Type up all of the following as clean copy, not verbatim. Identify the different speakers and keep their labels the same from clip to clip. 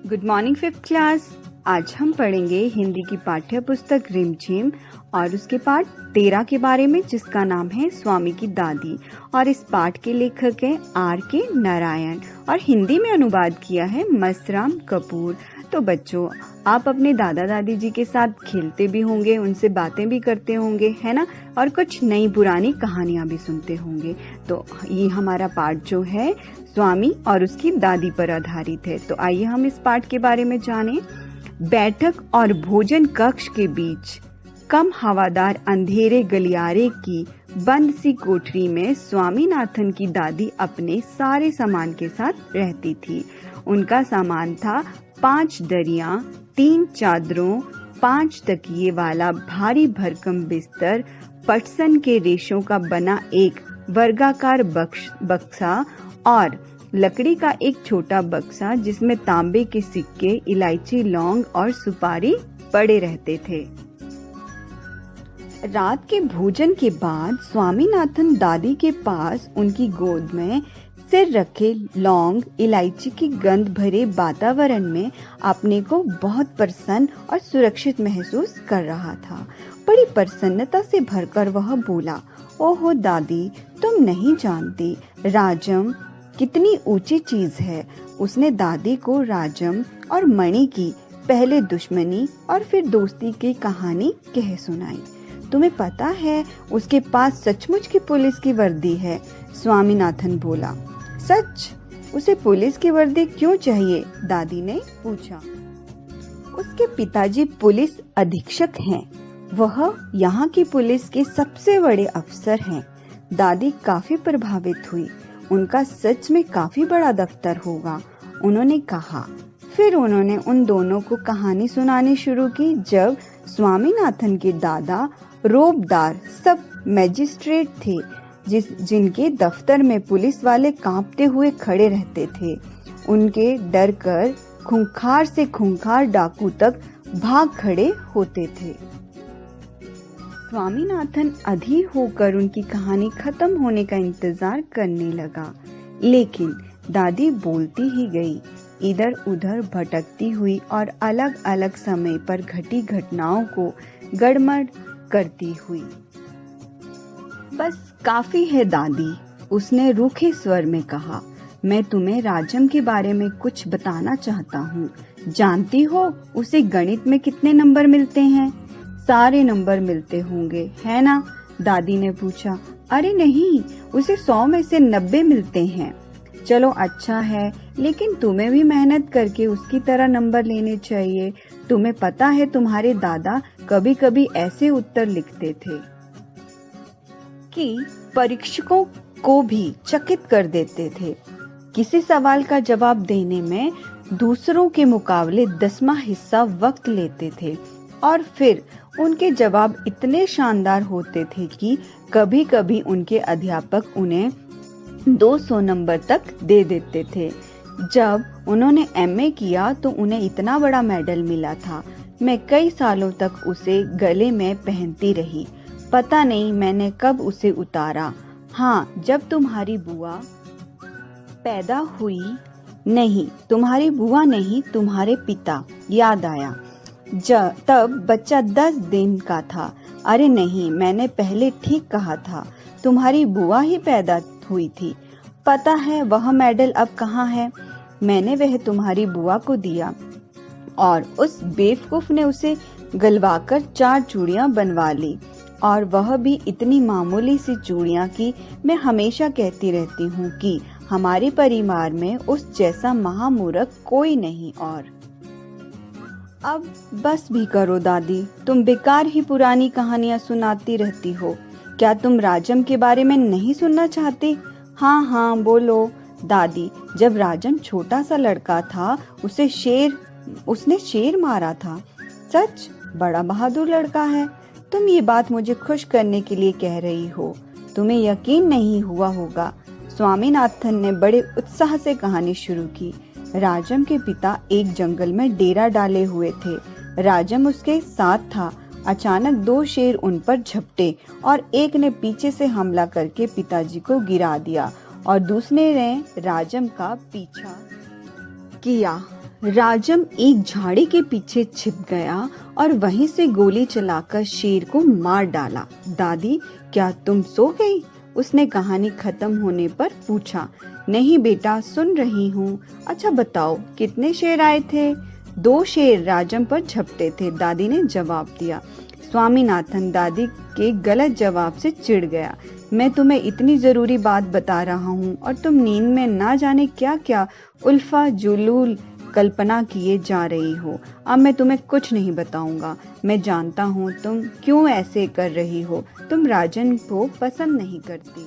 Speaker 1: Good morning fifth class. आज हम पढ़ेंगे हिंदी की पाठ्य पुस्तक रिमझिम और उसके पाठ 13 के बारे में, जिसका नाम है स्वामी की दादी। और इस पाठ के लेखक हैं R.K. नारायण और हिंदी में अनुवाद किया है मसराम कपूर। तो बच्चों, आप अपने दादा दादी जी के साथ खेलते भी होंगे, उनसे बातें भी करते होंगे, है ना? और कुछ नई पुरानी कहानियां भी सुनते होंगे। तो ये हमारा पाठ जो है स्वामी और उसकी दादी पर आधारित है। तो आइए हम इस पाठ के बारे में जानें। बैठक और भोजन कक्ष के बीच कम हवादार अंधेरे गलियारे की बंद सी कोठरी में स्वामीनाथन की दादी अपने सारे सामान के साथ रहती थी। उनका सामान था 5 दरियां, 3 चादरों, 5 तकिए वाला भारी भरकम बिस्तर, पटसन के रेशों का बना एक वर्गाकार बक्सा और लकड़ी का एक छोटा बक्सा जिसमें तांबे के सिक्के, इलायची, लौंग और सुपारी पड़े रहते थे। रात के भोजन के बाद स्वामीनाथन दादी के पास उनकी गोद में सिर रखे लौंग इलायची की गंध भरे वातावरण में अपने को बहुत प्रसन्न और सुरक्षित महसूस कर रहा था। बड़ी प्रसन्नता से भरकर वह बोला, ओहो दादी, तुम नहीं जानती राजम कितनी ऊंची चीज है। उसने दादी को राजम और मणि की पहले दुश्मनी और फिर दोस्ती की कहानी कह सुनाई। तुम्हें पता है उसके पास सचमुच की पुलिस की वर्दी है। स्वामीनाथन बोला, सच? उसे पुलिस की वर्दी क्यों चाहिए? दादी ने पूछा। उसके पिताजी पुलिस अधीक्षक हैं। वह यहाँ की पुलिस के सबसे बड़े अफसर हैं। दादी काफी प्रभावित हुई। उनका सच में काफी बड़ा दफ्तर होगा, उन्होंने कहा। फिर उन्होंने उन दोनों को कहानी सुनानी शुरू की। जब स्वामीनाथन के दादा रोबदार सब मजिस्ट्रेट थे, जिनके दफ्तर में पुलिस वाले कांपते हुए खड़े रहते थे। उनके डर कर खूंखार से खूंखार डाकू तक भाग खड़े होते थे। स्वामीनाथन अधीर होकर उनकी कहानी खत्म होने का इंतजार करने लगा, लेकिन दादी बोलती ही गई, इधर उधर भटकती हुई और अलग अलग समय पर घटी घटनाओं को गड़मड़ करती हुई। बस काफी है दादी, उसने रूखे स्वर में कहा। मैं तुम्हें राजम के बारे में कुछ बताना चाहता हूँ। जानती हो उसे गणित में कितने नंबर मिलते हैं? सारे नंबर मिलते होंगे, है ना? दादी ने पूछा। अरे नहीं, उसे 100 में से 90 मिलते हैं। चलो अच्छा है, लेकिन तुम्हें भी मेहनत करके उसकी तरह नंबर लेने चाहिए। तुम्हें पता है तुम्हारे दादा कभी कभी ऐसे उत्तर लिखते थे कि परीक्षकों को भी चकित कर देते थे। किसी सवाल का जवाब देने में दूसरों के मुकाबले 10वां हिस्सा वक्त लेते थे और फिर उनके जवाब इतने शानदार होते थे कि कभी कभी उनके अध्यापक उन्हें 200 नंबर तक दे देते थे। जब उन्होंने MA किया तो उन्हें इतना बड़ा मेडल मिला था। मैं कई सालों तक उसे गले में पहनती रही। पता नहीं मैंने कब उसे उतारा। हाँ, जब तुम्हारी बुआ पैदा हुई। नहीं, तुम्हारी बुआ नहीं, तुम्हारे पिता। याद आया। तब बच्चा 10 दिन का था। अरे नहीं, मैंने पहले ठीक कहा था, तुम्हारी बुआ ही पैदा हुई थी। पता है वह मेडल अब कहाँ है? मैंने वह तुम्हारी बुआ को दिया और उस बेवकूफ ने उसे गलवाकर 4 चूड़ियां बनवा ली, और वह भी इतनी मामूली सी चूड़ियां कि मैं हमेशा कहती रहती हूँ कि हमारे परिवार में उस जैसा महामूर्ख कोई नहीं। और अब बस भी करो दादी, तुम बेकार ही पुरानी कहानियां सुनाती रहती हो। क्या तुम राजम के बारे में नहीं सुनना चाहती? हाँ हाँ बोलो। दादी, जब राजम छोटा सा लड़का था उसने शेर मारा था। सच? बड़ा बहादुर लड़का है। तुम ये बात मुझे खुश करने के लिए कह रही हो। तुम्हें यकीन नहीं हुआ होगा। स्वामीनाथन ने बड़े उत्साह से कहानी शुरू की। राजम के पिता एक जंगल में डेरा डाले हुए थे। राजम उसके साथ था। अचानक 2 शेर उन पर झपटे और एक ने पीछे से हमला करके पिताजी को गिरा दिया और दूसरे ने राजम का पीछा किया। राजम एक झाड़ी के पीछे छिप गया और वहीं से गोली चलाकर शेर को मार डाला। दादी, क्या तुम सो गई? उसने कहानी खत्म होने पर पूछा। नहीं बेटा, सुन रही हूँ। अच्छा बताओ, कितने शेर आए थे? 2 शेर राजम पर झपटे थे, दादी ने जवाब दिया। स्वामीनाथन दादी के गलत जवाब से चिढ़ गया। मैं तुम्हें इतनी जरूरी बात बता रहा हूँ और तुम नींद में ना जाने क्या क्या उल्फा जुलूल कल्पना किए जा रही हो। अब मैं तुम्हें कुछ नहीं बताऊंगा। मैं जानता हूँ तुम क्यों ऐसे कर रही हो। तुम राजन को पसंद नहीं करती।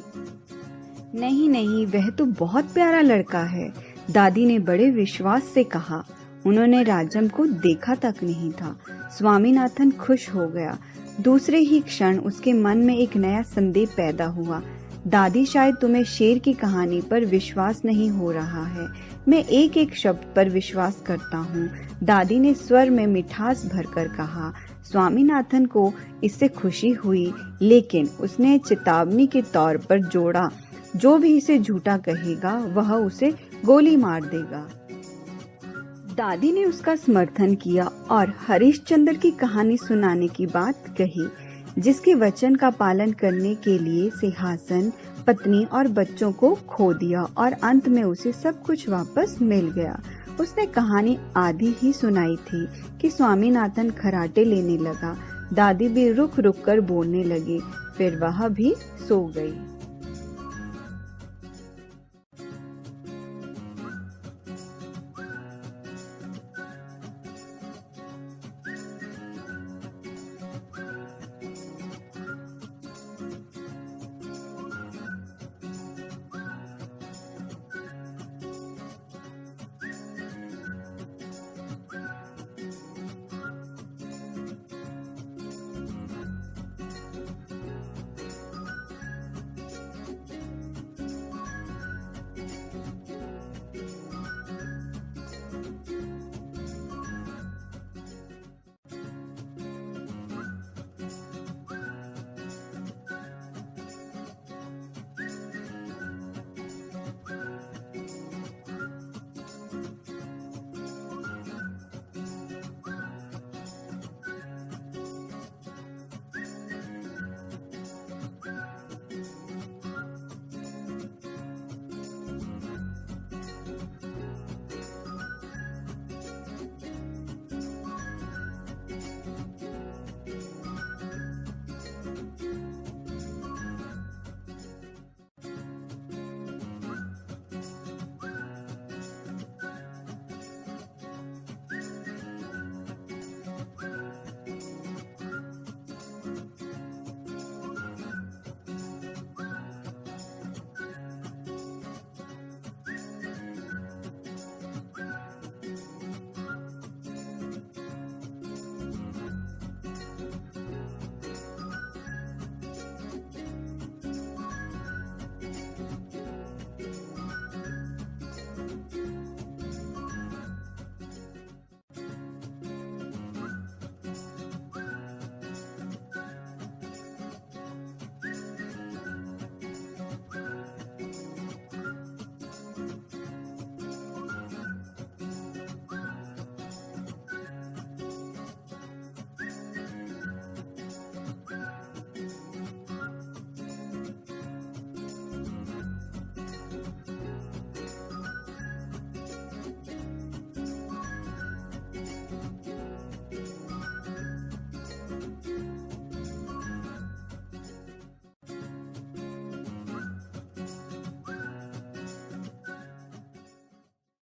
Speaker 1: नहीं नहीं, वह तो बहुत प्यारा लड़का है, दादी ने बड़े विश्वास से कहा। उन्होंने राजम को देखा तक नहीं था। स्वामीनाथन खुश हो गया। दूसरे ही क्षण उसके मन में एक नया संदेह पैदा हुआ। दादी, शायद तुम्हें शेर की कहानी पर विश्वास नहीं हो रहा है। मैं एक एक शब्द पर विश्वास करता हूँ, दादी ने स्वर में मिठास भरकर कहा। स्वामीनाथन को इससे खुशी हुई, लेकिन उसने चेतावनी के तौर पर जोड़ा, जो भी इसे झूठा कहेगा वह उसे गोली मार देगा। दादी ने उसका समर्थन किया और हरिश्चंद्र की कहानी सुनाने की बात कही, जिसके वचन का पालन करने के लिए सिंहासन, पत्नी और बच्चों को खो दिया और अंत में उसे सब कुछ वापस मिल गया। उसने कहानी आधी ही सुनाई थी कि स्वामीनाथन खर्राटे लेने लगा। दादी भी रुक रुक कर बोलने लगी, फिर वह भी सो गई।